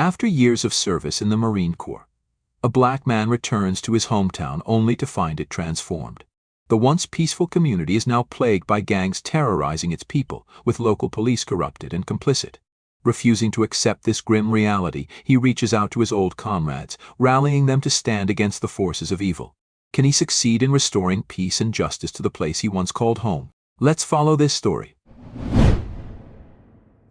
After years of service in the Marine Corps, a black man returns to his hometown only to find it transformed. The once peaceful community is now plagued by gangs terrorizing its people, with local police corrupted and complicit. Refusing to accept this grim reality, he reaches out to his old comrades, rallying them to stand against the forces of evil. Can he succeed in restoring peace and justice to the place he once called home? Let's follow this story.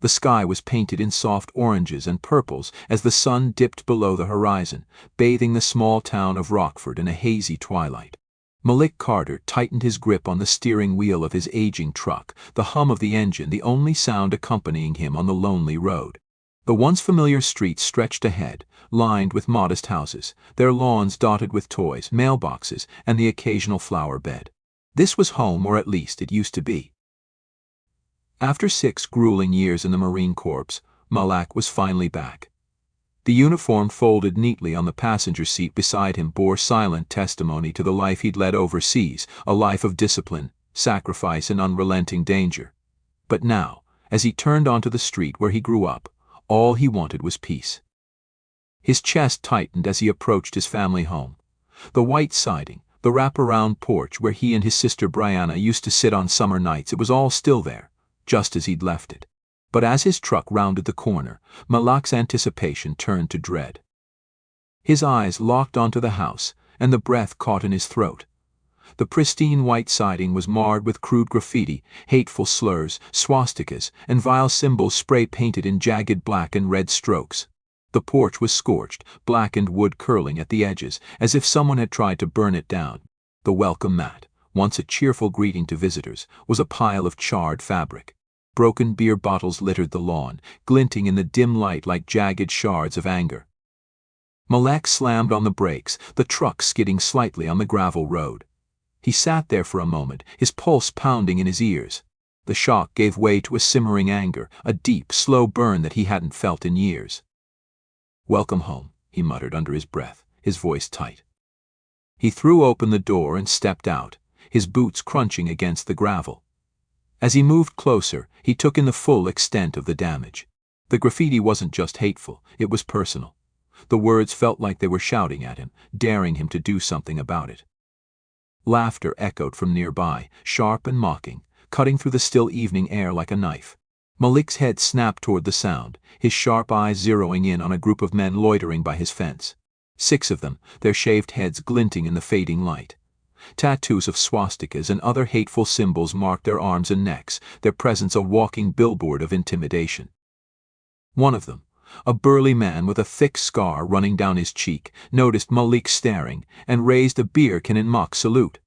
The sky was painted in soft oranges and purples as the sun dipped below the horizon, bathing the small town of Rockford in a hazy twilight. Malik Carter tightened his grip on the steering wheel of his aging truck, the hum of the engine the only sound accompanying him on the lonely road. The once familiar streets stretched ahead, lined with modest houses, their lawns dotted with toys, mailboxes, and the occasional flower bed. This was home, or at least it used to be. After 6 grueling years in the Marine Corps, Malak was finally back. The uniform folded neatly on the passenger seat beside him bore silent testimony to the life he'd led overseas, a life of discipline, sacrifice, and unrelenting danger. But now, as he turned onto the street where he grew up, all he wanted was peace. His chest tightened as he approached his family home. The white siding, the wraparound porch where he and his sister Brianna used to sit on summer nights, it was all still there, just as he'd left it. But as his truck rounded the corner, Malak's anticipation turned to dread. His eyes locked onto the house, and the breath caught in his throat. The pristine white siding was marred with crude graffiti, hateful slurs, swastikas, and vile symbols spray-painted in jagged black and red strokes. The porch was scorched, blackened wood curling at the edges, as if someone had tried to burn it down. The welcome mat, once a cheerful greeting to visitors, was a pile of charred fabric. Broken beer bottles littered the lawn, glinting in the dim light like jagged shards of anger. Malak slammed on the brakes, the truck skidding slightly on the gravel road. He sat there for a moment, his pulse pounding in his ears. The shock gave way to a simmering anger, a deep, slow burn that he hadn't felt in years. "Welcome home," he muttered under his breath, his voice tight. He threw open the door and stepped out, his boots crunching against the gravel. As he moved closer, he took in the full extent of the damage. The graffiti wasn't just hateful, it was personal. The words felt like they were shouting at him, daring him to do something about it. Laughter echoed from nearby, sharp and mocking, cutting through the still evening air like a knife. Malik's head snapped toward the sound, his sharp eyes zeroing in on a group of men loitering by his fence. 6 of them, their shaved heads glinting in the fading light. Tattoos of swastikas and other hateful symbols marked their arms and necks, their presence a walking billboard of intimidation. One of them, a burly man with a thick scar running down his cheek, noticed Malik staring and raised a beer can in mock salute.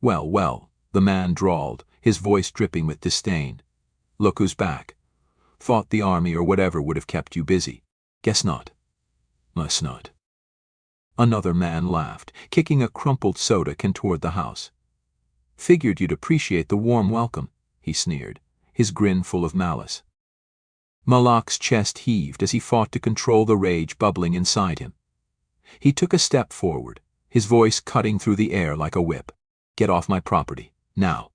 "Well, well," the man drawled, his voice dripping with disdain. "Look who's back. Thought the army or whatever would have kept you busy. Guess not. Guess not." Another man laughed, kicking a crumpled soda can toward the house. "Figured you'd appreciate the warm welcome," he sneered, his grin full of malice. Malak's chest heaved as he fought to control the rage bubbling inside him. He took a step forward, his voice cutting through the air like a whip. "Get off my property, now."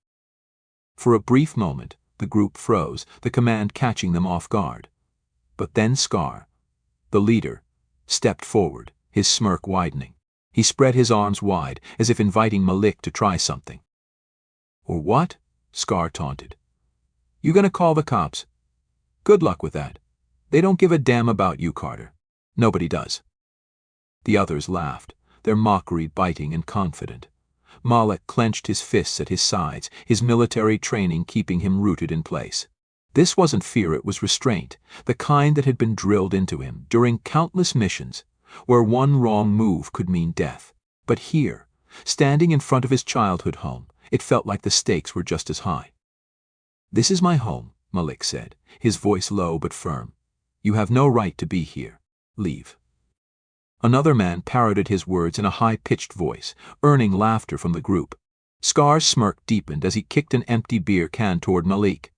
For a brief moment, the group froze, the command catching them off guard. But then Scar, the leader, stepped forward, his smirk widening. He spread his arms wide, as if inviting Malik to try something. "Or what?" Scar taunted. "You gonna call the cops? Good luck with that. They don't give a damn about you, Carter. Nobody does." The others laughed, their mockery biting and confident. Malik clenched his fists at his sides, his military training keeping him rooted in place. This wasn't fear, it was restraint, the kind that had been drilled into him during countless missions, where one wrong move could mean death. But here, standing in front of his childhood home, it felt like the stakes were just as high. "This is my home," Malik said, his voice low but firm. "You have no right to be here. Leave." Another man parroted his words in a high-pitched voice, earning laughter from the group. Scar's smirk deepened as he kicked an empty beer can toward Malik.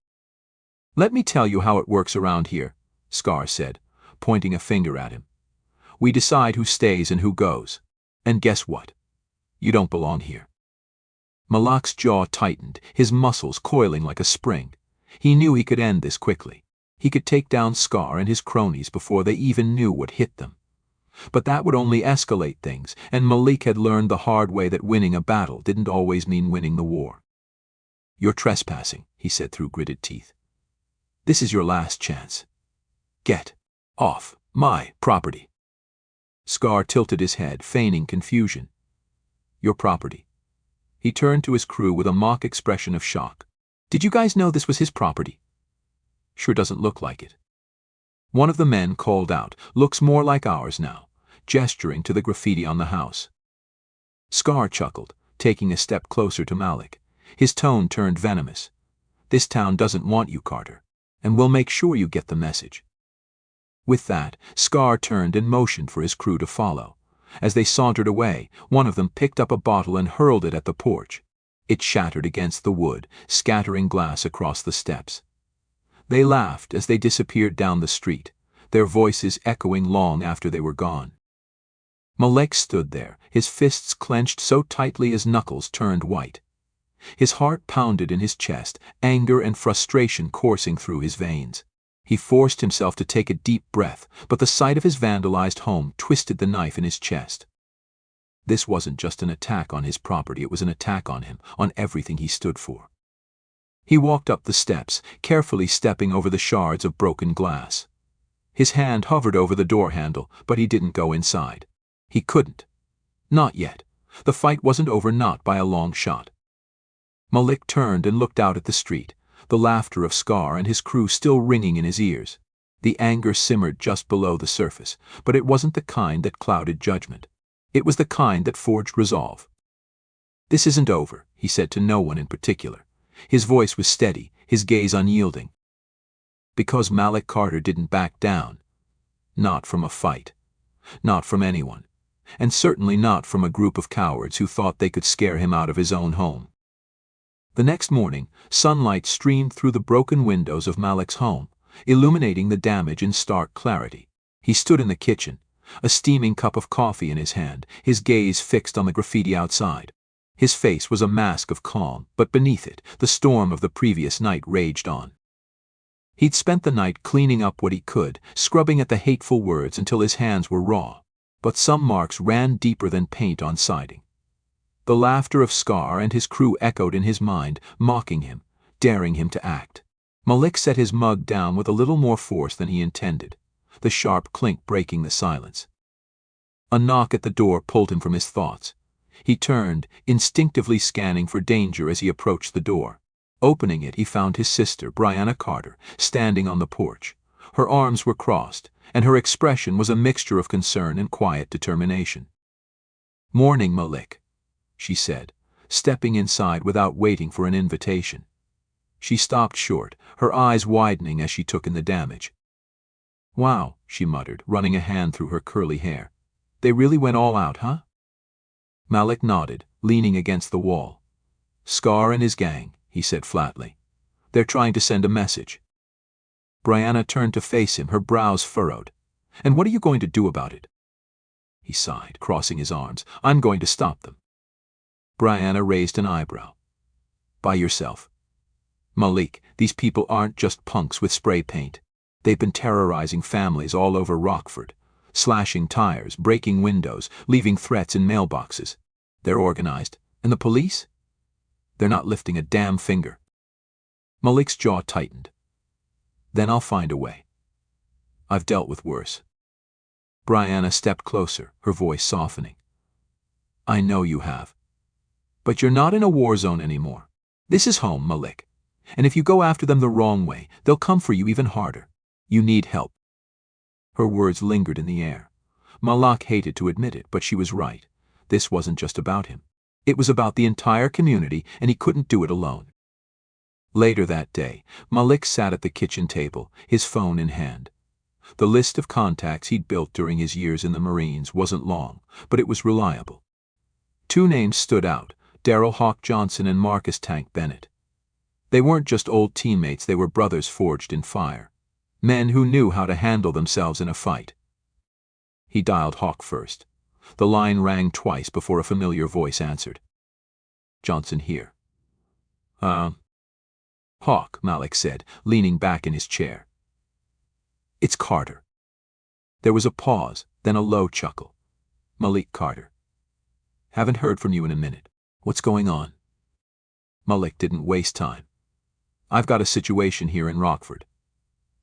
"Let me tell you how it works around here," Scar said, pointing a finger at him. "We decide who stays and who goes. And guess what? You don't belong here." Malak's jaw tightened, his muscles coiling like a spring. He knew he could end this quickly. He could take down Scar and his cronies before they even knew what hit them. But that would only escalate things, and Malik had learned the hard way that winning a battle didn't always mean winning the war. "You're trespassing," he said through gritted teeth. "This is your last chance. Get off my property." Scar tilted his head, feigning confusion. "Your property." He turned to his crew with a mock expression of shock. "Did you guys know this was his property?" "Sure doesn't look like it." One of the men called out, "Looks more like ours now," gesturing to the graffiti on the house. Scar chuckled, taking a step closer to Malik. His tone turned venomous. "This town doesn't want you, Carter, and we'll make sure you get the message." With that, Scar turned and motioned for his crew to follow. As they sauntered away, one of them picked up a bottle and hurled it at the porch. It shattered against the wood, scattering glass across the steps. They laughed as they disappeared down the street, their voices echoing long after they were gone. Malik stood there, his fists clenched so tightly his knuckles turned white. His heart pounded in his chest, anger and frustration coursing through his veins. He forced himself to take a deep breath, but the sight of his vandalized home twisted the knife in his chest. This wasn't just an attack on his property, it was an attack on him, on everything he stood for. He walked up the steps, carefully stepping over the shards of broken glass. His hand hovered over the door handle, but he didn't go inside. He couldn't. Not yet. The fight wasn't over, not by a long shot. Malik turned and looked out at the street, the laughter of Scar and his crew still ringing in his ears. The anger simmered just below the surface, but it wasn't the kind that clouded judgment. It was the kind that forged resolve. "This isn't over," he said to no one in particular. His voice was steady, his gaze unyielding. Because Malik Carter didn't back down. Not from a fight. Not from anyone. And certainly not from a group of cowards who thought they could scare him out of his own home. The next morning, sunlight streamed through the broken windows of Malik's home, illuminating the damage in stark clarity. He stood in the kitchen, a steaming cup of coffee in his hand, his gaze fixed on the graffiti outside. His face was a mask of calm, but beneath it, the storm of the previous night raged on. He'd spent the night cleaning up what he could, scrubbing at the hateful words until his hands were raw, but some marks ran deeper than paint on siding. The laughter of Scar and his crew echoed in his mind, mocking him, daring him to act. Malik set his mug down with a little more force than he intended, the sharp clink breaking the silence. A knock at the door pulled him from his thoughts. He turned, instinctively scanning for danger as he approached the door. Opening it, he found his sister, Brianna Carter, standing on the porch. Her arms were crossed, and her expression was a mixture of concern and quiet determination. "Morning, Malik," she said, stepping inside without waiting for an invitation. She stopped short, her eyes widening as she took in the damage. "Wow," she muttered, running a hand through her curly hair. "They really went all out, huh?" Malik nodded, leaning against the wall. "Scar and his gang," he said flatly. "They're trying to send a message." Brianna turned to face him, her brows furrowed. "And what are you going to do about it?" He sighed, crossing his arms. "I'm going to stop them." Brianna raised an eyebrow. "By yourself?" "Malik, these people aren't just punks with spray paint. They've been terrorizing families all over Rockford, slashing tires, breaking windows, leaving threats in mailboxes. They're organized. And the police? They're not lifting a damn finger." Malik's jaw tightened. "Then I'll find a way. I've dealt with worse." Brianna stepped closer, her voice softening. "I know you have. But you're not in a war zone anymore. This is home, Malik. And if you go after them the wrong way, they'll come for you even harder. You need help." Her words lingered in the air. Malik hated to admit it, but she was right. This wasn't just about him. It was about the entire community, and he couldn't do it alone. Later that day, Malik sat at the kitchen table, his phone in hand. The list of contacts he'd built during his years in the Marines wasn't long, but it was reliable. Two names stood out, Daryl Hawk Johnson and Marcus Tank Bennett. They weren't just old teammates, they were brothers forged in fire. Men who knew how to handle themselves in a fight. He dialed Hawk first. The line rang twice before a familiar voice answered. "Johnson here." Hawk," Malik said, leaning back in his chair. It's Carter. There was a pause, then a low chuckle. Malik Carter. Haven't heard from you in a minute. What's going on? Malik didn't waste time. I've got a situation here in Rockford.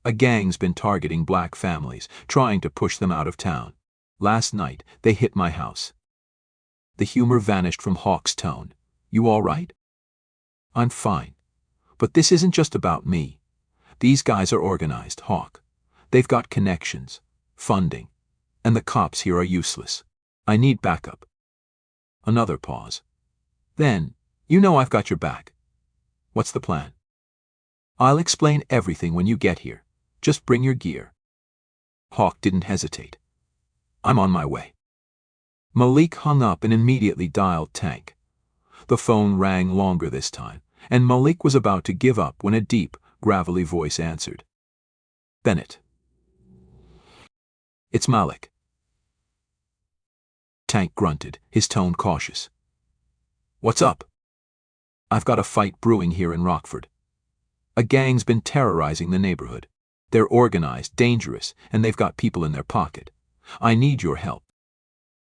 A gang's been targeting black families, trying to push them out of town. Last night, they hit my house. The humor vanished from Hawk's tone. You all right? I'm fine. But this isn't just about me. These guys are organized, Hawk. They've got connections, funding, and the cops here are useless. I need backup. Another pause. Then, you know I've got your back. What's the plan? I'll explain everything when you get here. Just bring your gear. Hawk didn't hesitate. I'm on my way. Malik hung up and immediately dialed Tank. The phone rang longer this time, and Malik was about to give up when a deep, gravelly voice answered. Bennett. It's Malik. Tank grunted, his tone cautious. What's up? I've got a fight brewing here in Rockford. A gang's been terrorizing the neighborhood. They're organized, dangerous, and they've got people in their pocket. I need your help.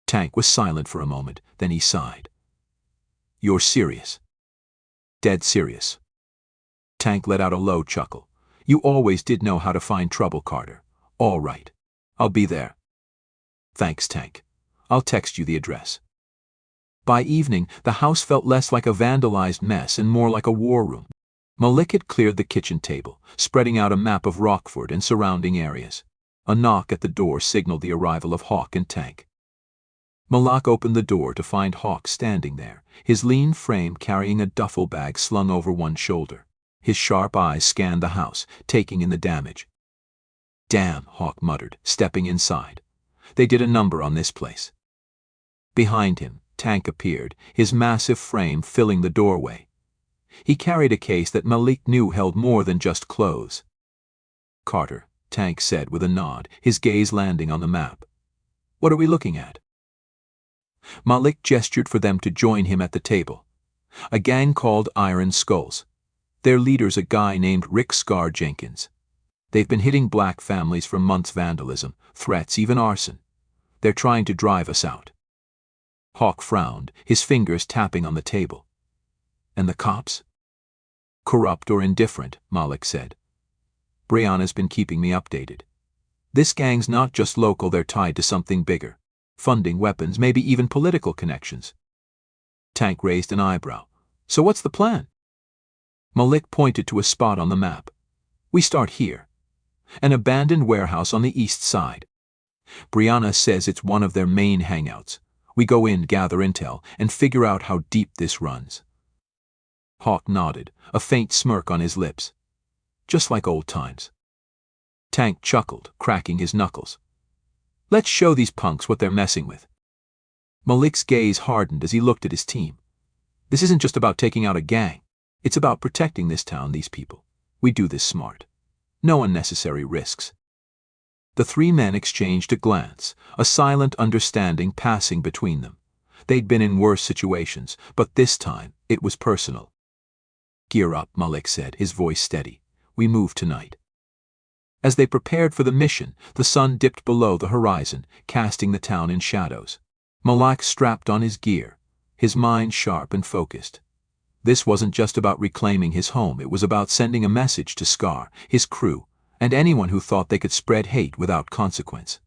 Tank was silent for a moment, then he sighed. You're serious? Dead serious. Tank let out a low chuckle. You always did know how to find trouble, Carter. All right. I'll be there. Thanks, Tank. I'll text you the address. By evening, the house felt less like a vandalized mess and more like a war room. Malik had cleared the kitchen table, spreading out a map of Rockford and surrounding areas. A knock at the door signaled the arrival of Hawk and Tank. Malik opened the door to find Hawk standing there, his lean frame carrying a duffel bag slung over one shoulder. His sharp eyes scanned the house, taking in the damage. Damn, Hawk muttered, stepping inside. They did a number on this place. Behind him, Tank appeared, his massive frame filling the doorway. He carried a case that Malik knew held more than just clothes. Carter, Tank said with a nod, his gaze landing on the map. What are we looking at? Malik gestured for them to join him at the table. A gang called Iron Skulls. Their leader's a guy named Rick Scar Jenkins. They've been hitting black families for months, vandalism, threats, even arson. They're trying to drive us out. Hawk frowned, his fingers tapping on the table. And the cops? Corrupt or indifferent, Malik said. Brianna's been keeping me updated. This gang's not just local, they're tied to something bigger. Funding, weapons, maybe even political connections. Tank raised an eyebrow. So what's the plan? Malik pointed to a spot on the map. We start here. An abandoned warehouse on the east side. Brianna says it's one of their main hangouts. We go in, gather intel, and figure out how deep this runs. Hawk nodded, a faint smirk on his lips. Just like old times. Tank chuckled, cracking his knuckles. Let's show these punks what they're messing with. Malik's gaze hardened as he looked at his team. This isn't just about taking out a gang. It's about protecting this town, these people. We do this smart. No unnecessary risks. The three men exchanged a glance, a silent understanding passing between them. They'd been in worse situations, but this time it was personal. Gear up, Malik said, his voice steady. We move tonight. As they prepared for the mission, the sun dipped below the horizon, casting the town in shadows. Malik strapped on his gear, his mind sharp and focused. This wasn't just about reclaiming his home, it was about sending a message to Scar, his crew, and anyone who thought they could spread hate without consequence.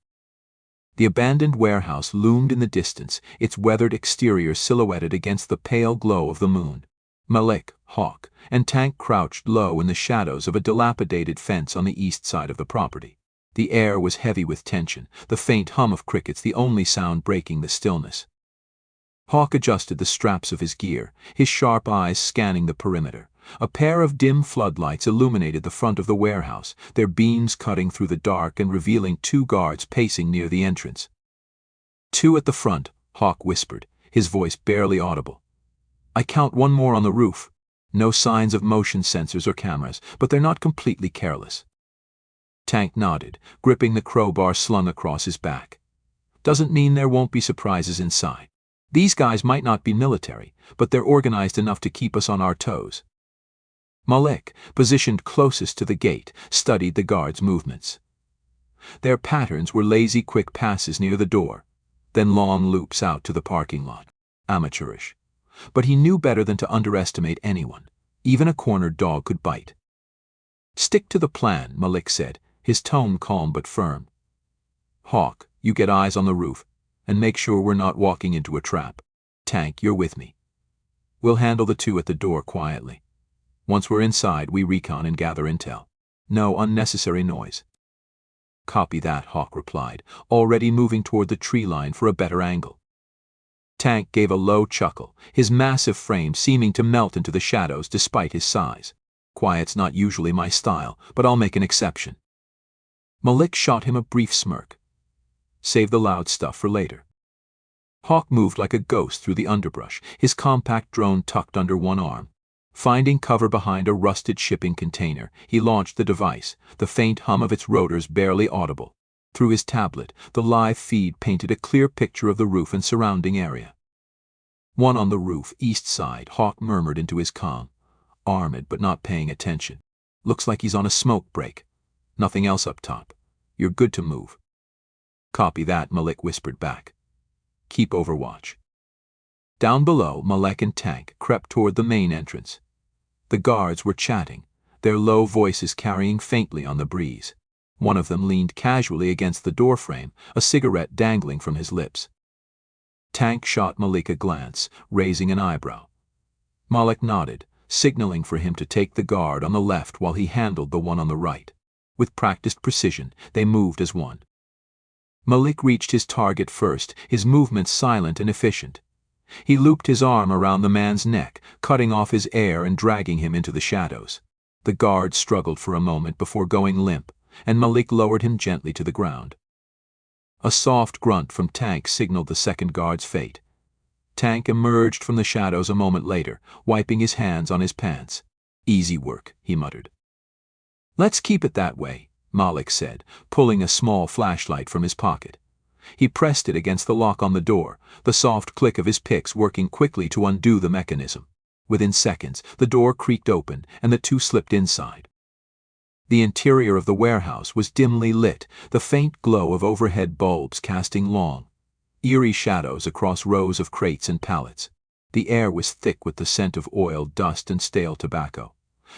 The abandoned warehouse loomed in the distance, its weathered exterior silhouetted against the pale glow of the moon. Malik, Hawk, and Tank crouched low in the shadows of a dilapidated fence on the east side of the property. The air was heavy with tension, the faint hum of crickets the only sound breaking the stillness. Hawk adjusted the straps of his gear, his sharp eyes scanning the perimeter. A pair of dim floodlights illuminated the front of the warehouse, their beams cutting through the dark and revealing two guards pacing near the entrance. Two at the front, Hawk whispered, his voice barely audible. I count one more on the roof. No signs of motion sensors or cameras, but they're not completely careless. Tank nodded, gripping the crowbar slung across his back. Doesn't mean there won't be surprises inside. These guys might not be military, but they're organized enough to keep us on our toes. Malik, positioned closest to the gate, studied the guards' movements. Their patterns were lazy quick passes near the door, then long loops out to the parking lot. Amateurish. But he knew better than to underestimate anyone. Even a cornered dog could bite. "Stick to the plan," Malik said, his tone calm but firm. "Hawk, you get eyes on the roof, and make sure we're not walking into a trap. Tank, you're with me. We'll handle the two at the door quietly. Once we're inside, we recon and gather intel. No unnecessary noise." "Copy that," Hawk replied, already moving toward the tree line for a better angle. Tank gave a low chuckle, his massive frame seeming to melt into the shadows despite his size. "Quiet's not usually my style, but I'll make an exception." Malik shot him a brief smirk. "Save the loud stuff for later." Hawk moved like a ghost through the underbrush, his compact drone tucked under one arm. Finding cover behind a rusted shipping container, he launched the device, the faint hum of its rotors barely audible. Through his tablet, the live feed painted a clear picture of the roof and surrounding area. "One on the roof, east side," Hawk murmured into his comm. "Armored but not paying attention. Looks like he's on a smoke break. Nothing else up top. You're good to move." "Copy that," Malik whispered back. "Keep overwatch." Down below, Malik and Tank crept toward the main entrance. The guards were chatting, their low voices carrying faintly on the breeze. One of them leaned casually against the doorframe, a cigarette dangling from his lips. Tank shot Malik a glance, raising an eyebrow. Malik nodded, signaling for him to take the guard on the left while he handled the one on the right. With practiced precision, they moved as one. Malik reached his target first, his movements silent and efficient. He looped his arm around the man's neck, cutting off his air and dragging him into the shadows. The guard struggled for a moment before going limp, and Malik lowered him gently to the ground. A soft grunt from Tank signaled the second guard's fate. Tank emerged from the shadows a moment later, wiping his hands on his pants. "Easy work," he muttered. "Let's keep it that way," Malik said, pulling a small flashlight from his pocket. He pressed it against the lock on the door, the soft click of his picks working quickly to undo the mechanism. Within seconds, the door creaked open, and the two slipped inside. The interior of the warehouse was dimly lit, the faint glow of overhead bulbs casting long, eerie shadows across rows of crates and pallets. The air was thick with the scent of oil, dust, and stale tobacco.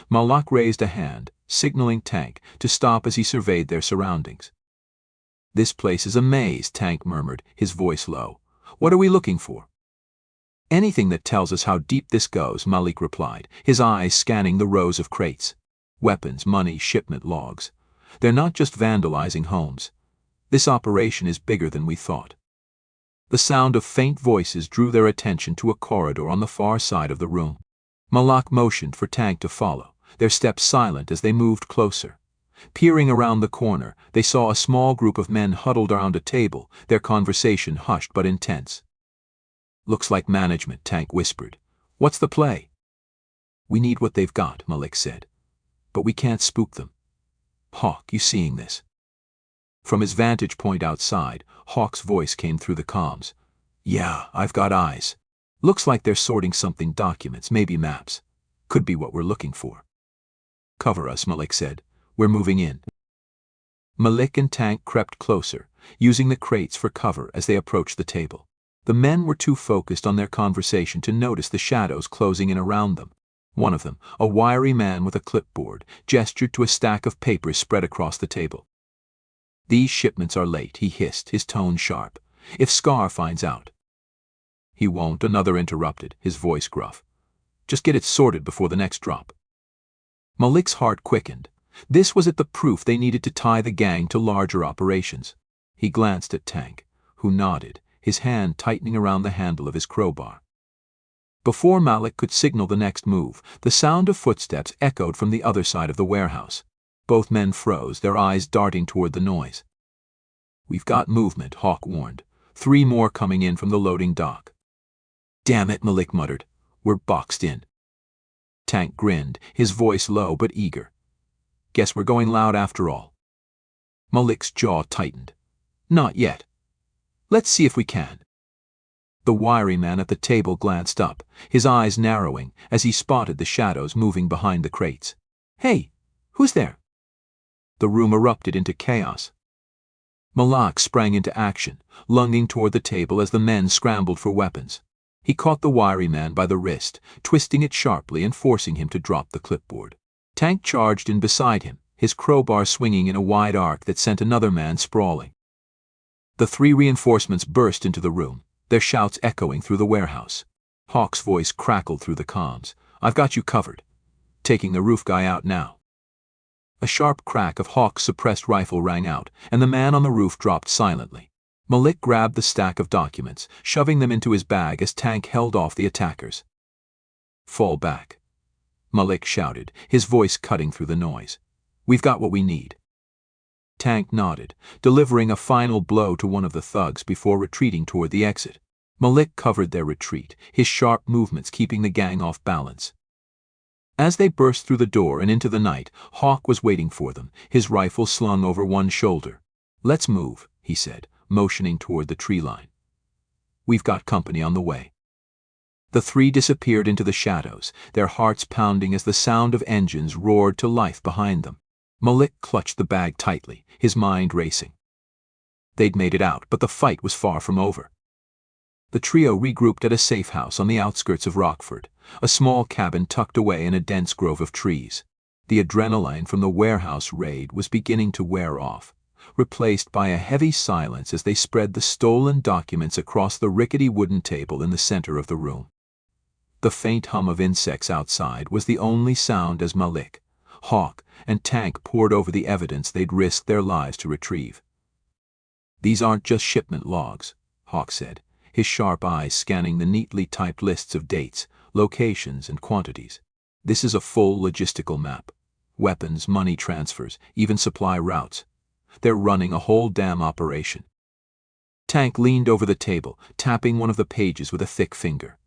Malik raised a hand, signaling Tank to stop as he surveyed their surroundings. "This place is a maze," Tank murmured, his voice low. "What are we looking for?" "Anything that tells us how deep this goes," Malik replied, his eyes scanning the rows of crates. "Weapons, money, shipment logs. They're not just vandalizing homes. This operation is bigger than we thought." The sound of faint voices drew their attention to a corridor on the far side of the room. Malik motioned for Tank to follow, their steps silent as they moved closer. Peering around the corner, they saw a small group of men huddled around a table, their conversation hushed but intense. "Looks like management," Tank whispered. "What's the play?" "We need what they've got," Malik said. "But we can't spook them. Hawk, you seeing this?" From his vantage point outside, Hawk's voice came through the comms. "Yeah, I've got eyes. Looks like they're sorting something, documents, maybe maps. Could be what we're looking for." "Cover us," Malik said. "We're moving in." Malik and Tank crept closer, using the crates for cover as they approached the table. The men were too focused on their conversation to notice the shadows closing in around them. One of them, a wiry man with a clipboard, gestured to a stack of papers spread across the table. "These shipments are late," he hissed, his tone sharp. "If Scar finds out—" "He won't," another interrupted, his voice gruff. "Just get it sorted before the next drop." Malik's heart quickened. This was the proof they needed to tie the gang to larger operations. He glanced at Tank, who nodded, his hand tightening around the handle of his crowbar. Before Malik could signal the next move, the sound of footsteps echoed from the other side of the warehouse. Both men froze, their eyes darting toward the noise. "We've got movement," Hawk warned. 3 more coming in from the loading dock. "Damn it," Malik muttered. "We're boxed in." Tank grinned, his voice low but eager. "Guess we're going loud after all." Malik's jaw tightened. "Not yet. Let's see if we can." The wiry man at the table glanced up, his eyes narrowing as he spotted the shadows moving behind the crates. "Hey, who's there?" The room erupted into chaos. Malak sprang into action, lunging toward the table as the men scrambled for weapons. He caught the wiry man by the wrist, twisting it sharply and forcing him to drop the clipboard. Tank charged in beside him, his crowbar swinging in a wide arc that sent another man sprawling. The three reinforcements burst into the room, their shouts echoing through the warehouse. Hawk's voice crackled through the comms. "I've got you covered. Taking the roof guy out now." A sharp crack of Hawk's suppressed rifle rang out, and the man on the roof dropped silently. Malik grabbed the stack of documents, shoving them into his bag as Tank held off the attackers. "Fall back," Malik shouted, his voice cutting through the noise. "We've got what we need." Tank nodded, delivering a final blow to one of the thugs before retreating toward the exit. Malik covered their retreat, his sharp movements keeping the gang off balance. As they burst through the door and into the night, Hawk was waiting for them, his rifle slung over one shoulder. "Let's move," he said, motioning toward the tree line. "We've got company on the way." The three disappeared into the shadows, their hearts pounding as the sound of engines roared to life behind them. Malik clutched the bag tightly, his mind racing. They'd made it out, but the fight was far from over. The trio regrouped at a safe house on the outskirts of Rockford, a small cabin tucked away in a dense grove of trees. The adrenaline from the warehouse raid was beginning to wear off, replaced by a heavy silence as they spread the stolen documents across the rickety wooden table in the center of the room. The faint hum of insects outside was the only sound as Malik, Hawk, and Tank pored over the evidence they'd risked their lives to retrieve. "These aren't just shipment logs," Hawk said, his sharp eyes scanning the neatly typed lists of dates, locations, and quantities. "This is a full logistical map. Weapons, money transfers, even supply routes. They're running a whole damn operation." Tank leaned over the table, tapping one of the pages with a thick finger.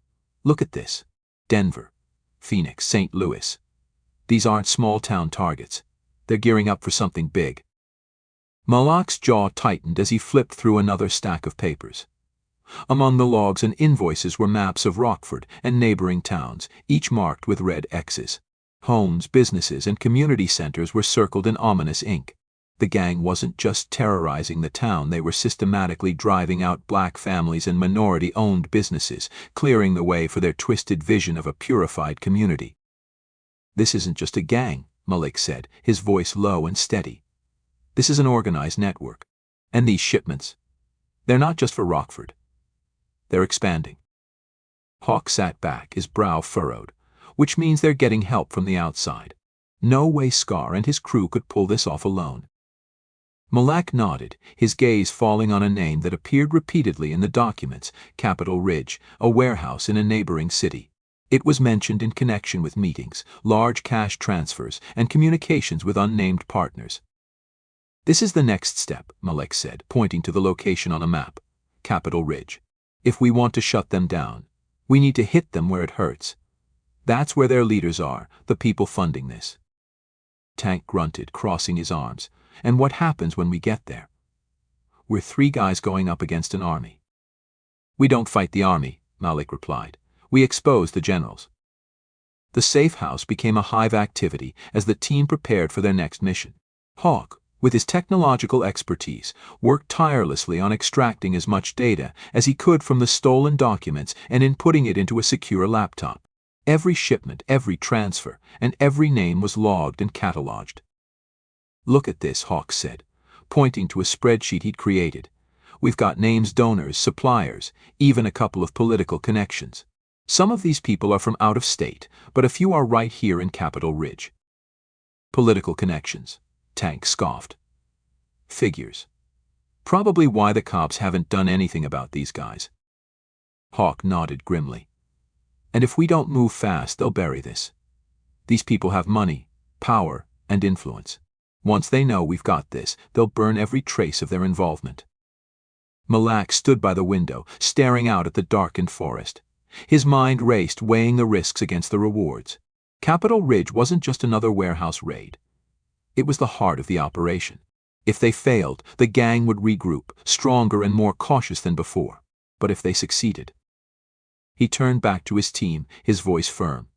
"Look at this. Denver, Phoenix, St. Louis. These aren't small-town targets. They're gearing up for something big." Malak's jaw tightened as he flipped through another stack of papers. Among the logs and invoices were maps of Rockford and neighboring towns, each marked with red X's. Homes, businesses, and community centers were circled in ominous ink. The gang wasn't just terrorizing the town, they were systematically driving out black families and minority-owned businesses, clearing the way for their twisted vision of a purified community. "This isn't just a gang," Malik said, his voice low and steady. "This is an organized network. And these shipments, they're not just for Rockford. They're expanding." Hawk sat back, his brow furrowed, which means they're getting help from the outside. No way Scar and his crew could pull this off alone. Malak nodded, his gaze falling on a name that appeared repeatedly in the documents, Capitol Ridge, a warehouse in a neighboring city. It was mentioned in connection with meetings, large cash transfers, and communications with unnamed partners. "This is the next step," Malek said, pointing to the location on a map. "Capitol Ridge. If we want to shut them down, we need to hit them where it hurts. That's where their leaders are, the people funding this." Tank grunted, crossing his arms. "And what happens when we get there?" "We're three guys going up against an army." "We don't fight the army," Malik replied. "We expose the generals." The safe house became a hive activity as the team prepared for their next mission. Hawk, with his technological expertise, worked tirelessly on extracting as much data as he could from the stolen documents and inputting it into a secure laptop. Every shipment, every transfer, and every name was logged and cataloged. "Look at this," Hawk said, pointing to a spreadsheet he'd created. "We've got names, donors, suppliers, even a couple of political connections. Some of these people are from out of state, but a few are right here in Capitol Ridge." "Political connections," Tank scoffed. "Figures. Probably why the cops haven't done anything about these guys." Hawk nodded grimly. "And if we don't move fast, they'll bury this. These people have money, power, and influence. Once they know we've got this, they'll burn every trace of their involvement." Malak stood by the window, staring out at the darkened forest. His mind raced, weighing the risks against the rewards. Capitol Ridge wasn't just another warehouse raid. It was the heart of the operation. If they failed, the gang would regroup, stronger and more cautious than before. But if they succeeded... He turned back to his team, his voice firm.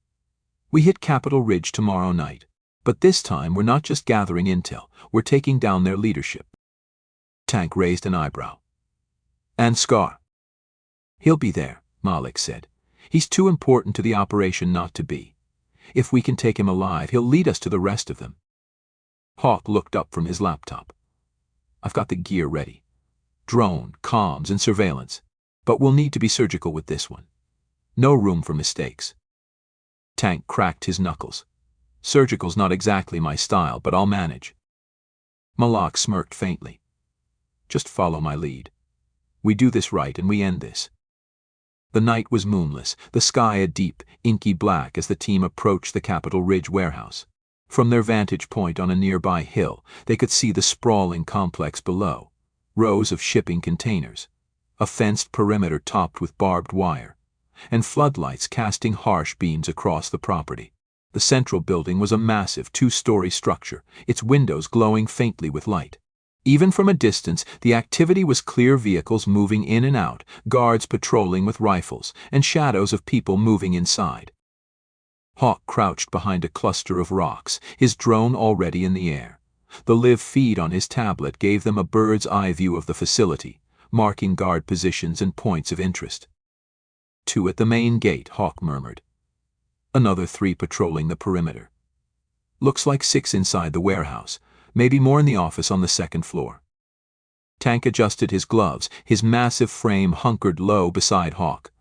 "We hit Capitol Ridge tomorrow night. But this time we're not just gathering intel, we're taking down their leadership." Tank raised an eyebrow. And Scar? He'll be there, Malik said. He's too important to the operation not to be. If we can take him alive, he'll lead us to the rest of them. Hawk looked up from his laptop. I've got the gear ready. Drone, comms, and surveillance. But we'll need to be surgical with this one. No room for mistakes. Tank cracked his knuckles. Surgical's not exactly my style, but I'll manage. Malik smirked faintly. Just follow my lead. We do this right and we end this. The night was moonless, the sky a deep, inky black as the team approached the Capitol Ridge warehouse. From their vantage point on a nearby hill, they could see the sprawling complex below. Rows of shipping containers, a fenced perimeter topped with barbed wire, and floodlights casting harsh beams across the property. The central building was a massive two-story structure, its windows glowing faintly with light. Even from a distance, the activity was clear: vehicles moving in and out, guards patrolling with rifles, and shadows of people moving inside. Hawk crouched behind a cluster of rocks, his drone already in the air. The live feed on his tablet gave them a bird's-eye view of the facility, marking guard positions and points of interest. 2 at the main gate, Hawk murmured. Another 3 patrolling the perimeter. Looks like 6 inside the warehouse, maybe more in the office on the second floor. Tank adjusted his gloves, his massive frame hunkered low beside Hawk.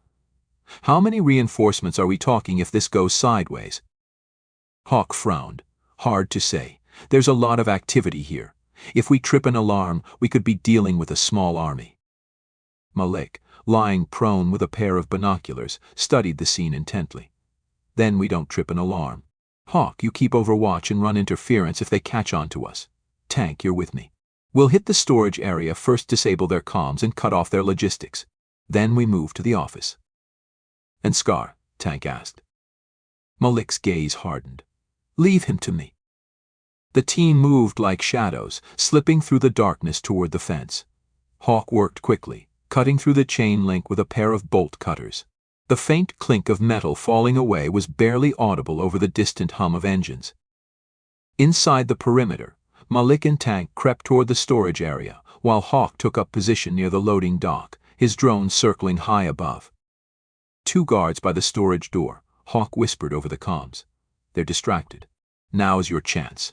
How many reinforcements are we talking if this goes sideways? Hawk frowned. Hard to say. There's a lot of activity here. If we trip an alarm, we could be dealing with a small army. Malik, lying prone with a pair of binoculars, studied the scene intently. Then we don't trip an alarm. Hawk, you keep overwatch and run interference if they catch on to us. Tank, you're with me. We'll hit the storage area first, disable their comms and cut off their logistics. Then we move to the office. And Scar? Tank asked. Malik's gaze hardened. Leave him to me. The team moved like shadows, slipping through the darkness toward the fence. Hawk worked quickly, cutting through the chain link with a pair of bolt cutters. The faint clink of metal falling away was barely audible over the distant hum of engines. Inside the perimeter, Malik and Tank crept toward the storage area, while Hawk took up position near the loading dock, his drone circling high above. 2 guards by the storage door, Hawk whispered over the comms. They're distracted. Now's your chance.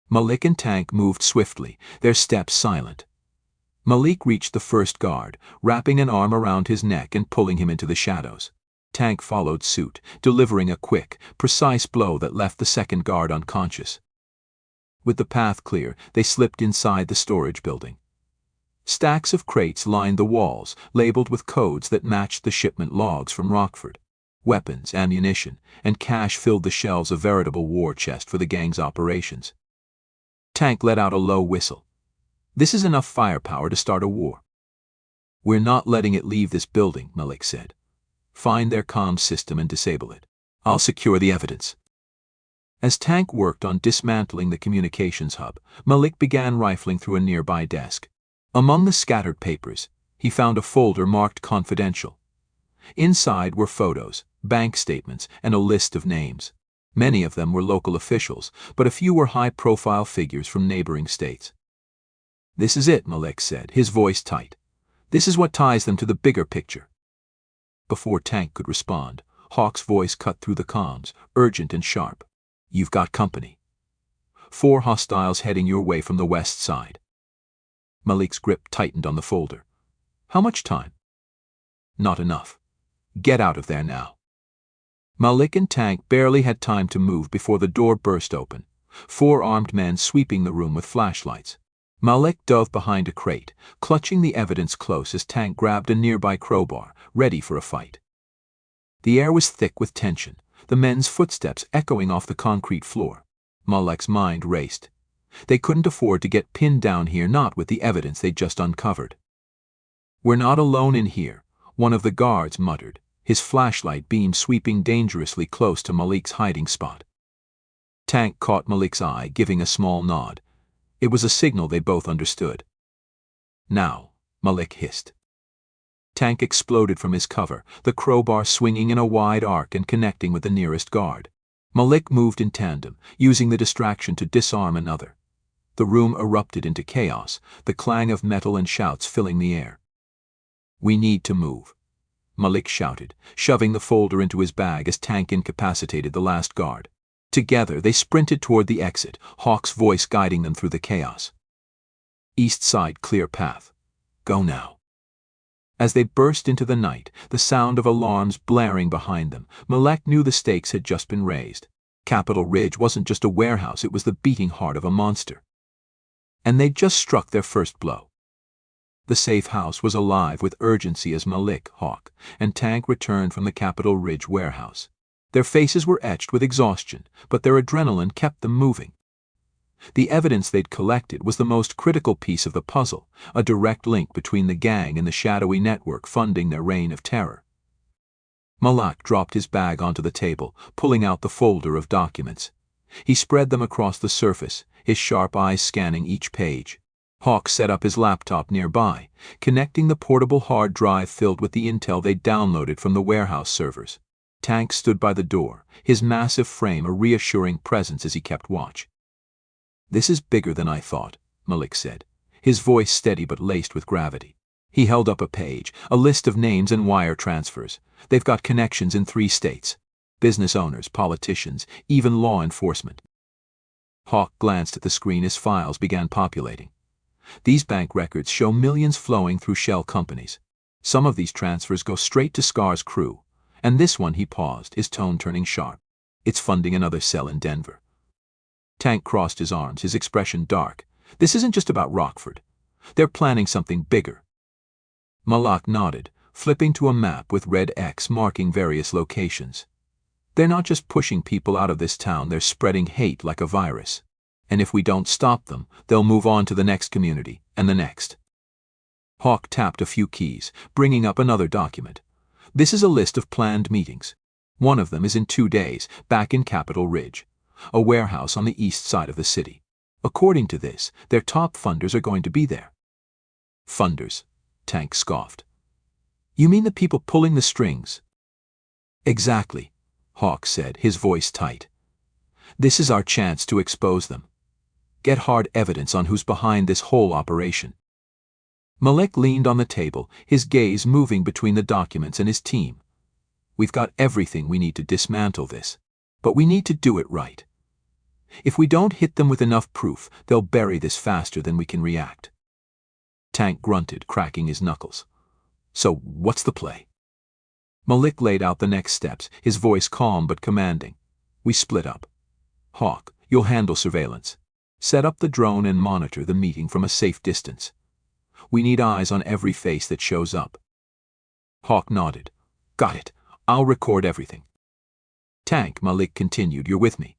Malik and Tank moved swiftly, their steps silent. Malik reached the first guard, wrapping an arm around his neck and pulling him into the shadows. Tank followed suit, delivering a quick, precise blow that left the second guard unconscious. With the path clear, they slipped inside the storage building. Stacks of crates lined the walls, labeled with codes that matched the shipment logs from Rockford. Weapons, ammunition, and cash filled the shelves, a veritable war chest for the gang's operations. Tank let out a low whistle. This is enough firepower to start a war. We're not letting it leave this building, Malik said. Find their comm system and disable it. I'll secure the evidence. As Tank worked on dismantling the communications hub, Malik began rifling through a nearby desk. Among the scattered papers, he found a folder marked confidential. Inside were photos, bank statements, and a list of names. Many of them were local officials, but a few were high-profile figures from neighboring states. This is it, Malik said, his voice tight. This is what ties them to the bigger picture. Before Tank could respond, Hawk's voice cut through the comms, urgent and sharp. You've got company. 4 hostiles heading your way from the west side. Malik's grip tightened on the folder. How much time? Not enough. Get out of there now. Malik and Tank barely had time to move before the door burst open, 4 armed men sweeping the room with flashlights. Malik dove behind a crate, clutching the evidence close as Tank grabbed a nearby crowbar, ready for a fight. The air was thick with tension, the men's footsteps echoing off the concrete floor. Malik's mind raced. They couldn't afford to get pinned down here, not with the evidence they'd just uncovered. We're not alone in here, one of the guards muttered, his flashlight beam sweeping dangerously close to Malik's hiding spot. Tank caught Malik's eye, giving a small nod. It was a signal they both understood. Now, Malik hissed. Tank exploded from his cover, the crowbar swinging in a wide arc and connecting with the nearest guard. Malik moved in tandem, using the distraction to disarm another. The room erupted into chaos, the clang of metal and shouts filling the air. "We need to move," Malik shouted, shoving the folder into his bag as Tank incapacitated the last guard. Together, they sprinted toward the exit, Hawk's voice guiding them through the chaos. "East side clear path. Go now." As they burst into the night, the sound of alarms blaring behind them, Malik knew the stakes had just been raised. Capitol Ridge wasn't just a warehouse, it was the beating heart of a monster. And they'd just struck their first blow. The safe house was alive with urgency as Malik, Hawk, and Tank returned from the Capitol Ridge warehouse. Their faces were etched with exhaustion, but their adrenaline kept them moving. The evidence they'd collected was the most critical piece of the puzzle, a direct link between the gang and the shadowy network funding their reign of terror. Malik dropped his bag onto the table, pulling out the folder of documents. He spread them across the surface, his sharp eyes scanning each page. Hawk set up his laptop nearby, connecting the portable hard drive filled with the intel they'd downloaded from the warehouse servers. Tank stood by the door, his massive frame a reassuring presence as he kept watch. "This is bigger than I thought," Malik said, his voice steady but laced with gravity. He held up a page, a list of names and wire transfers. They've got connections in 3 states. Business owners, politicians, even law enforcement. Hawk glanced at the screen as files began populating. These bank records show millions flowing through shell companies. Some of these transfers go straight to Scar's crew. And this one, he paused, his tone turning sharp. It's funding another cell in Denver. Tank crossed his arms, his expression dark. This isn't just about Rockford. They're planning something bigger. Malik nodded, flipping to a map with red X marking various locations. They're not just pushing people out of this town, they're spreading hate like a virus. And if we don't stop them, they'll move on to the next community, and the next. Hawk tapped a few keys, bringing up another document. This is a list of planned meetings. One of them is in 2 days, back in Capitol Ridge, a warehouse on the east side of the city. According to this, their top funders are going to be there. Funders, Tank scoffed. You mean the people pulling the strings? Exactly, Hawk said, his voice tight. This is our chance to expose them. Get hard evidence on who's behind this whole operation. Malik leaned on the table, his gaze moving between the documents and his team. We've got everything we need to dismantle this, but we need to do it right. If we don't hit them with enough proof, they'll bury this faster than we can react. Tank grunted, cracking his knuckles. So, what's the play? Malik laid out the next steps, his voice calm but commanding. We split up. Hawk, you'll handle surveillance. Set up the drone and monitor the meeting from a safe distance. We need eyes on every face that shows up. Hawk nodded. Got it. I'll record everything. Tank, Malik continued, you're with me.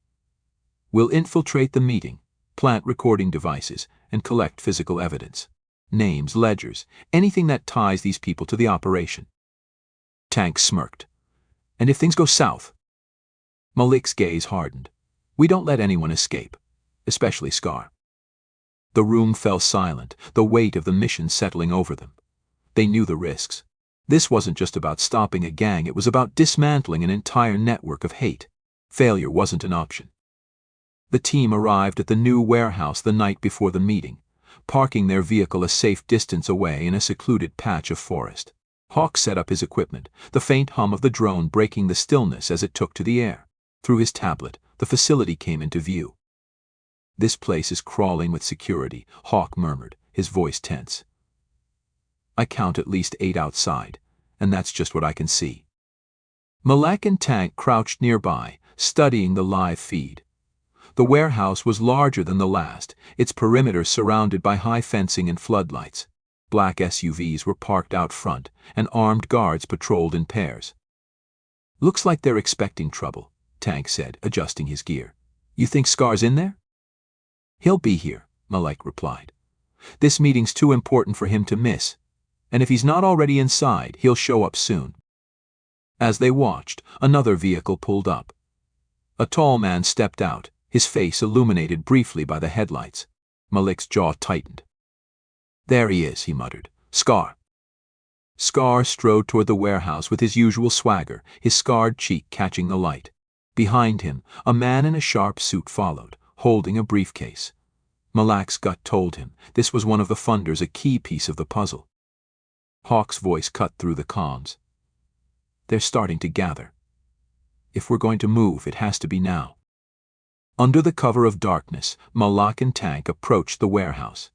We'll infiltrate the meeting, plant recording devices, and collect physical evidence. Names, ledgers, anything that ties these people to the operation. Tank smirked. And if things go south? Malik's gaze hardened. We don't let anyone escape, especially Scar. The room fell silent, the weight of the mission settling over them. They knew the risks. This wasn't just about stopping a gang, it was about dismantling an entire network of hate. Failure wasn't an option. The team arrived at the new warehouse the night before the meeting, parking their vehicle a safe distance away in a secluded patch of forest. Hawk set up his equipment, the faint hum of the drone breaking the stillness as it took to the air. Through his tablet, the facility came into view. This place is crawling with security, Hawk murmured, his voice tense. I count at least 8 outside, and that's just what I can see. Malik and Tank crouched nearby, studying the live feed. The warehouse was larger than the last, its perimeter surrounded by high fencing and floodlights. Black SUVs were parked out front, and armed guards patrolled in pairs. Looks like they're expecting trouble, Tank said, adjusting his gear. You think Scar's in there? He'll be here, Malik replied. This meeting's too important for him to miss, and if he's not already inside, he'll show up soon. As they watched, another vehicle pulled up. A tall man stepped out, his face illuminated briefly by the headlights. Malik's jaw tightened. There he is, he muttered. Scar. Scar strode toward the warehouse with his usual swagger, his scarred cheek catching the light. Behind him, a man in a sharp suit followed, holding a briefcase. Malak's gut told him this was one of the funders, a key piece of the puzzle. Hawk's voice cut through the comms. They're starting to gather. If we're going to move, it has to be now. Under the cover of darkness, Malak and Tank approached the warehouse.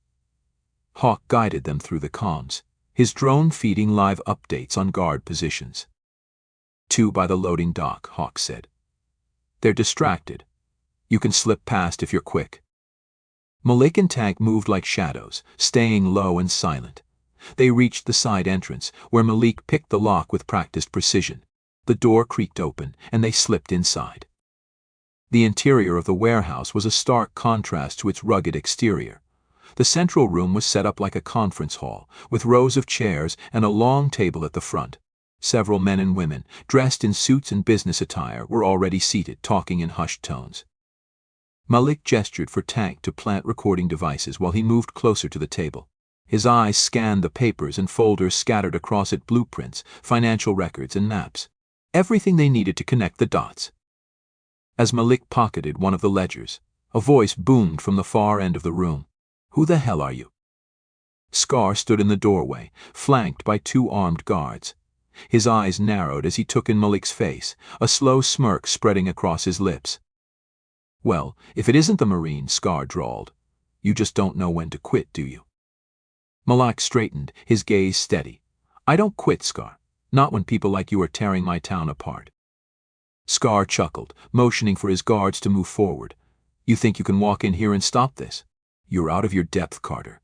Hawk guided them through the comms, his drone feeding live updates on guard positions. 2 by the loading dock, Hawk said. They're distracted. You can slip past if you're quick. Malik and Tank moved like shadows, staying low and silent. They reached the side entrance, where Malik picked the lock with practiced precision. The door creaked open, and they slipped inside. The interior of the warehouse was a stark contrast to its rugged exterior. The central room was set up like a conference hall, with rows of chairs and a long table at the front. Several men and women, dressed in suits and business attire, were already seated, talking in hushed tones. Malik gestured for Tank to plant recording devices while he moved closer to the table. His eyes scanned the papers and folders scattered across it, blueprints, financial records, and maps. Everything they needed to connect the dots. As Malik pocketed one of the ledgers, a voice boomed from the far end of the room. Who the hell are you? Scar stood in the doorway, flanked by 2 armed guards. His eyes narrowed as he took in Malik's face, a slow smirk spreading across his lips. Well, if it isn't the Marine, Scar drawled. You just don't know when to quit, do you? Malak straightened, his gaze steady. I don't quit, Scar. Not when people like you are tearing my town apart. Scar chuckled, motioning for his guards to move forward. You think you can walk in here and stop this? You're out of your depth, Carter.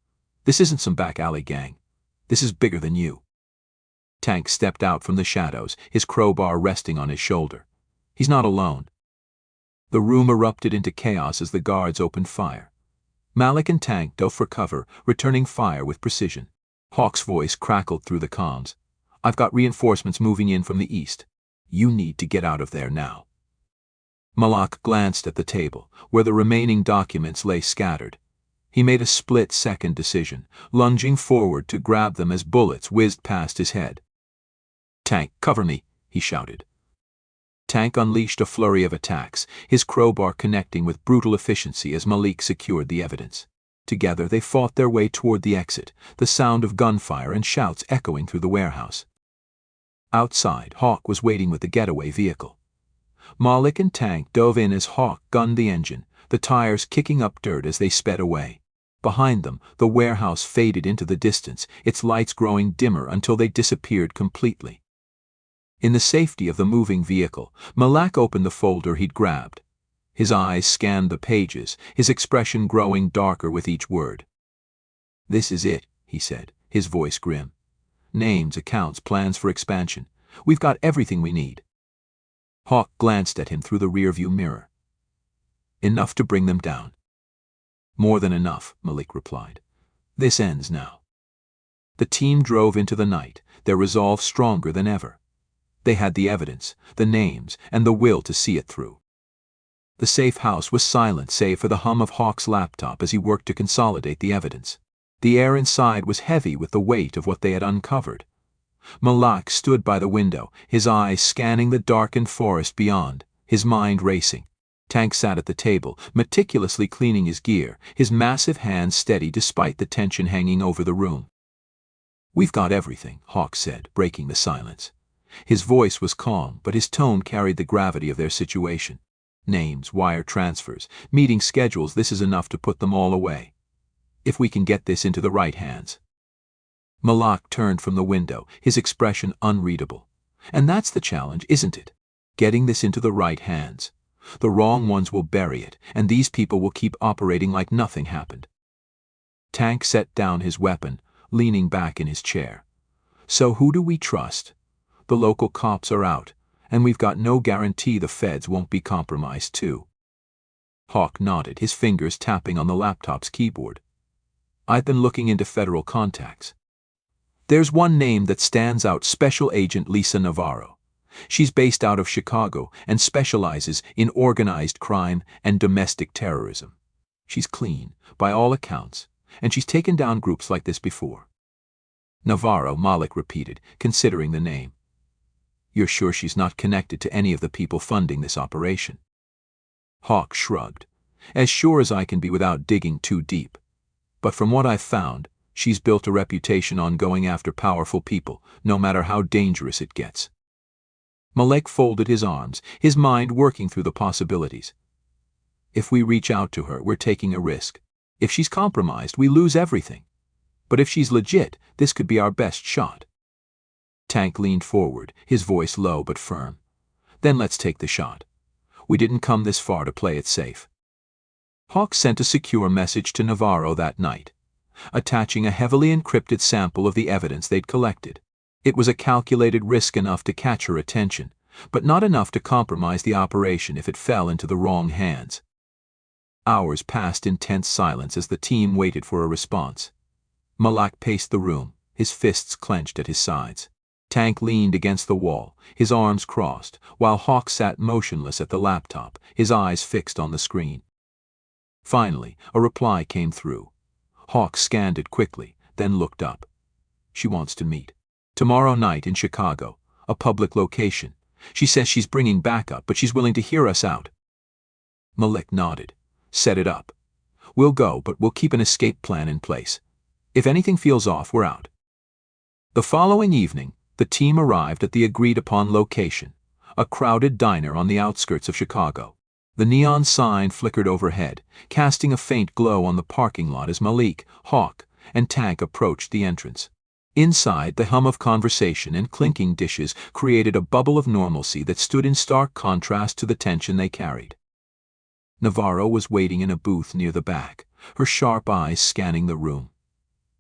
This isn't some back alley gang. This is bigger than you. Tank stepped out from the shadows, his crowbar resting on his shoulder. He's not alone. The room erupted into chaos as the guards opened fire. Malik and Tank dove for cover, returning fire with precision. Hawk's voice crackled through the comms. I've got reinforcements moving in from the east. You need to get out of there now. Malak glanced at the table, where the remaining documents lay scattered. He made a split-second decision, lunging forward to grab them as bullets whizzed past his head. Tank, cover me, he shouted. Tank unleashed a flurry of attacks, his crowbar connecting with brutal efficiency as Malik secured the evidence. Together they fought their way toward the exit, the sound of gunfire and shouts echoing through the warehouse. Outside, Hawk was waiting with the getaway vehicle. Malik and Tank dove in as Hawk gunned the engine, the tires kicking up dirt as they sped away. Behind them, the warehouse faded into the distance, its lights growing dimmer until they disappeared completely. In the safety of the moving vehicle, Malak opened the folder he'd grabbed. His eyes scanned the pages, his expression growing darker with each word. This is it, he said, his voice grim. Names, accounts, plans for expansion. We've got everything we need. Hawk glanced at him through the rearview mirror. Enough to bring them down. More than enough, Malik replied. This ends now. The team drove into the night, their resolve stronger than ever. They had the evidence, the names, and the will to see it through. The safe house was silent save for the hum of Hawk's laptop as he worked to consolidate the evidence. The air inside was heavy with the weight of what they had uncovered. Malak stood by the window, his eyes scanning the darkened forest beyond, his mind racing. Tank sat at the table, meticulously cleaning his gear, his massive hands steady despite the tension hanging over the room. We've got everything, Hawk said, breaking the silence. His voice was calm, but his tone carried the gravity of their situation. Names, wire transfers, meeting schedules, this is enough to put them all away. If we can get this into the right hands. Malak turned from the window, his expression unreadable. And that's the challenge, isn't it? Getting this into the right hands. The wrong ones will bury it, and these people will keep operating like nothing happened. Tank set down his weapon, leaning back in his chair. So who do we trust? The local cops are out, and we've got no guarantee the feds won't be compromised too. Hawk nodded, his fingers tapping on the laptop's keyboard. I've been looking into federal contacts. There's one name that stands out, Special Agent Lisa Navarro. She's based out of Chicago and specializes in organized crime and domestic terrorism. She's clean, by all accounts, and she's taken down groups like this before. Navarro, Malik repeated, considering the name. You're sure she's not connected to any of the people funding this operation? Hawk shrugged. As sure as I can be without digging too deep. But from what I've found, she's built a reputation on going after powerful people, no matter how dangerous it gets. Malik folded his arms, his mind working through the possibilities. If we reach out to her, we're taking a risk. If she's compromised, we lose everything. But if she's legit, this could be our best shot. Tank leaned forward, his voice low but firm. Then let's take the shot. We didn't come this far to play it safe. Hawk sent a secure message to Navarro that night, attaching a heavily encrypted sample of the evidence they'd collected. It was a calculated risk enough to catch her attention, but not enough to compromise the operation if it fell into the wrong hands. Hours passed in tense silence as the team waited for a response. Malak paced the room, his fists clenched at his sides. Tank leaned against the wall, his arms crossed, while Hawk sat motionless at the laptop, his eyes fixed on the screen. Finally, a reply came through. Hawk scanned it quickly, then looked up. She wants to meet. Tomorrow night in Chicago, a public location. She says she's bringing backup, but she's willing to hear us out. Malik nodded. Set it up. We'll go, but we'll keep an escape plan in place. If anything feels off, we're out. The following evening, the team arrived at the agreed-upon location, a crowded diner on the outskirts of Chicago. The neon sign flickered overhead, casting a faint glow on the parking lot as Malik, Hawk, and Tank approached the entrance. Inside, the hum of conversation and clinking dishes created a bubble of normalcy that stood in stark contrast to the tension they carried. Navarro was waiting in a booth near the back, her sharp eyes scanning the room.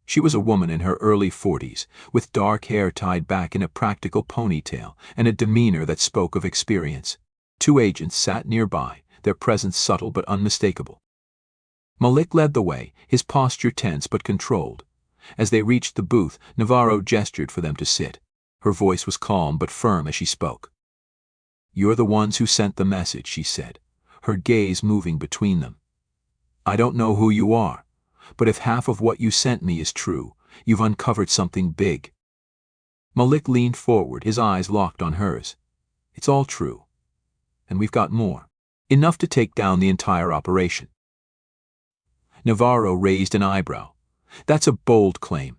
She was a woman in her early 40s, with dark hair tied back in a practical ponytail and a demeanor that spoke of experience. Two agents sat nearby, their presence subtle but unmistakable. Malik led the way, his posture tense but controlled. As they reached the booth, Navarro gestured for them to sit. Her voice was calm but firm as she spoke. "You're the ones who sent the message," she said, her gaze moving between them. "I don't know who you are, but if half of what you sent me is true, you've uncovered something big." Malik leaned forward, his eyes locked on hers. "It's all true. And we've got more. Enough to take down the entire operation." Navarro raised an eyebrow. "That's a bold claim.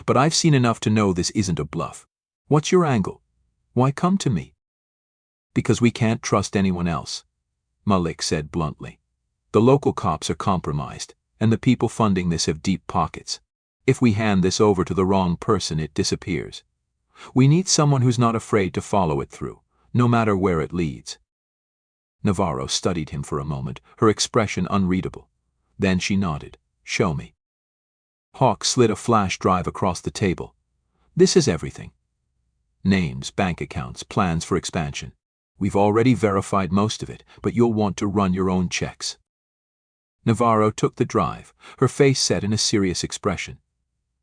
But I've seen enough to know this isn't a bluff. What's your angle? Why come to me?" "Because we can't trust anyone else," Malik said bluntly. "The local cops are compromised, and the people funding this have deep pockets. If we hand this over to the wrong person, it disappears. We need someone who's not afraid to follow it through, no matter where it leads." Navarro studied him for a moment, her expression unreadable. Then she nodded. "Show me." Hawk slid a flash drive across the table. "This is everything. Names, bank accounts, plans for expansion. We've already verified most of it, but you'll want to run your own checks." Navarro took the drive, her face set in a serious expression.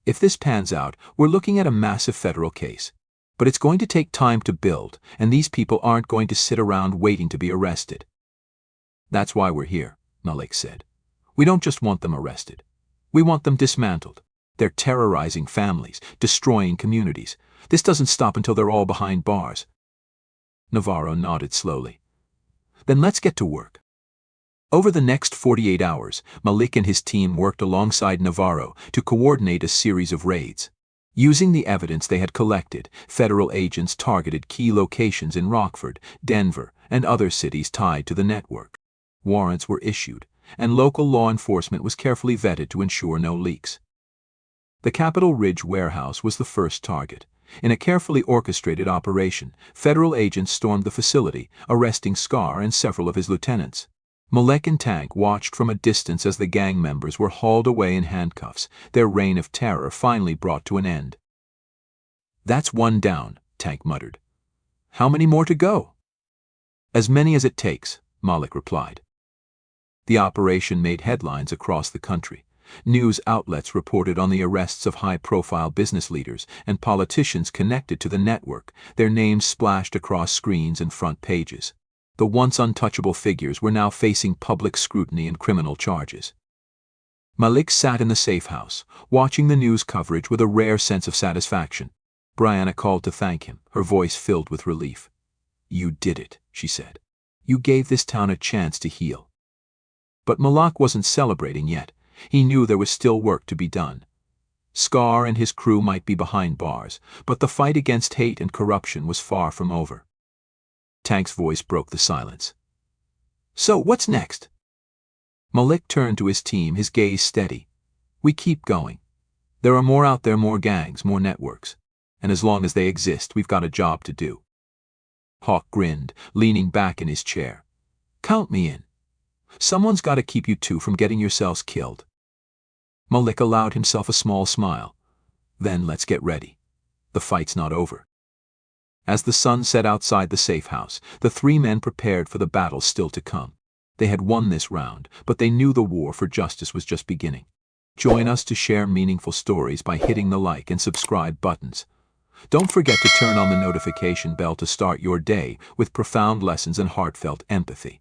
"If this pans out, we're looking at a massive federal case. But it's going to take time to build, and these people aren't going to sit around waiting to be arrested." "That's why we're here," Malik said. "We don't just want them arrested. We want them dismantled. They're terrorizing families, destroying communities. This doesn't stop until they're all behind bars." Navarro nodded slowly. "Then let's get to work." Over the next 48 hours, Malik and his team worked alongside Navarro to coordinate a series of raids. Using the evidence they had collected, federal agents targeted key locations in Rockford, Denver, and other cities tied to the network. Warrants were issued, and local law enforcement was carefully vetted to ensure no leaks. The Capitol Ridge warehouse was the first target. In a carefully orchestrated operation, federal agents stormed the facility, arresting Scar and several of his lieutenants. Malik and Tank watched from a distance as the gang members were hauled away in handcuffs, their reign of terror finally brought to an end. "That's one down," Tank muttered. "How many more to go?" "As many as it takes," Malik replied. The operation made headlines across the country. News outlets reported on the arrests of high-profile business leaders and politicians connected to the network, their names splashed across screens and front pages. The once untouchable figures were now facing public scrutiny and criminal charges. Malik sat in the safe house, watching the news coverage with a rare sense of satisfaction. Brianna called to thank him, her voice filled with relief. "You did it," she said. "You gave this town a chance to heal." But Malak wasn't celebrating yet. He knew there was still work to be done. Scar and his crew might be behind bars, but the fight against hate and corruption was far from over. Tank's voice broke the silence. "So, what's next?" Malik turned to his team, his gaze steady. "We keep going. There are more out there, more gangs, more networks. And as long as they exist, we've got a job to do." Hawk grinned, leaning back in his chair. "Count me in. Someone's got to keep you two from getting yourselves killed." Malik allowed himself a small smile. "Then let's get ready. The fight's not over." As the sun set outside the safe house, the three men prepared for the battle still to come. They had won this round, but they knew the war for justice was just beginning. Join us to share meaningful stories by hitting the like and subscribe buttons. Don't forget to turn on the notification bell to start your day with profound lessons and heartfelt empathy.